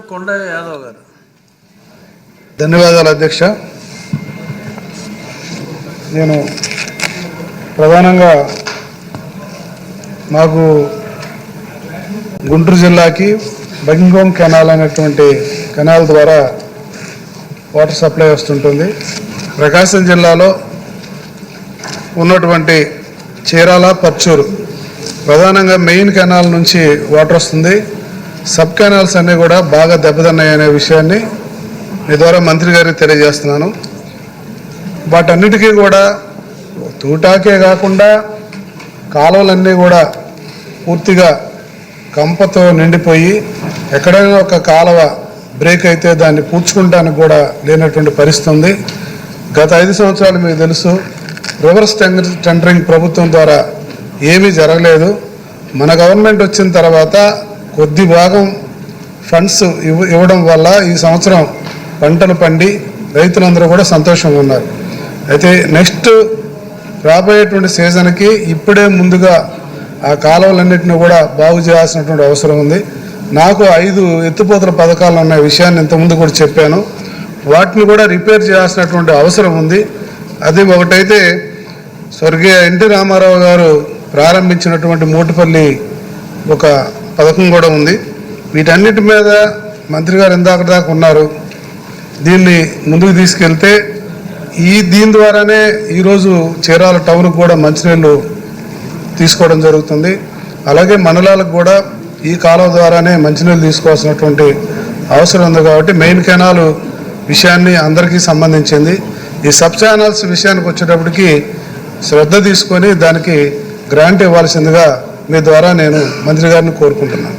కొండ యాదవ్ గారు. ధన్యవాదాలు అధ్యక్ష. నేను ప్రధానంగా మాకు గుంటూరు జిల్లాకి బకింగ్హోమ్ కెనాల్ అనేటువంటి కెనాల్ ద్వారా వాటర్ సప్లై వస్తుంటుంది. ప్రకాశం జిల్లాలో ఉన్నటువంటి చీరాల, పర్చూరు ప్రధానంగా మెయిన్ కెనాల్ నుంచి వాటర్ వస్తుంది. సబ్ కెనాల్స్ అన్నీ కూడా బాగా దెబ్బతిన్నాయనే విషయాన్ని మీ ద్వారా మంత్రి గారికి తెలియజేస్తున్నాను. వాటన్నిటికీ కూడా తూటాకే కాకుండా కాలువలన్నీ కూడా పూర్తిగా కంపతో నిండిపోయి ఎక్కడైనా ఒక కాలువ బ్రేక్ అయితే దాన్ని పూడ్చుకుంటానికి కూడా లేనటువంటి పరిస్థితి ఉంది. గత 5 సంవత్సరాలు మీకు తెలుసు, రివర్స్ టెండరింగ్ ప్రభుత్వం ద్వారా ఏమీ జరగలేదు. మన గవర్నమెంట్ వచ్చిన తర్వాత కొద్ది భాగం ఫండ్స్ ఇవ్వడం వల్ల ఈ సంవత్సరం పంటలు పండి రైతులందరూ కూడా సంతోషంగా ఉన్నారు. అయితే నెక్స్ట్ రాబోయేటువంటి సీజన్కి ఇప్పుడే ముందుగా ఆ కాలువలన్నింటినీ కూడా బాగు చేయాల్సినటువంటి అవసరం ఉంది. నాకు 5 ఎత్తిపోతల పథకాలు ఉన్న విషయాన్ని ఇంతకుముందు కూడా చెప్పాను. వాటిని కూడా రిపేర్ చేయాల్సినటువంటి అవసరం ఉంది. అది ఒకటైతే స్వర్గీయ ఎన్టీ రామారావు గారు ప్రారంభించినటువంటి మోటుపల్లి ఒక పథకం కూడా ఉంది. వీటన్నిటి మీద మంత్రి గారు ఇందాక దాకా ఉన్నారు. దీన్ని ముందుకు తీసుకెళ్తే దీని ద్వారానే ఈరోజు చీరాల టౌన్కి కూడా మంచినీళ్ళు తీసుకోవడం జరుగుతుంది. అలాగే మండలాలకు కూడా ఈ కాలువ ద్వారానే మంచినీళ్ళు తీసుకోవాల్సినటువంటి అవసరం ఉంది. కాబట్టి మెయిన్ కెనాల్ విషయాన్ని అందరికీ సంబంధించింది. ఈ సబ్ ఛానల్స్ విషయానికి వచ్చేటప్పటికి శ్రద్ధ తీసుకొని దానికి గ్రాంట్ ఇవ్వాల్సిందిగా మీ ద్వారా నేను మంత్రి గారిని కోరుకుంటున్నాను.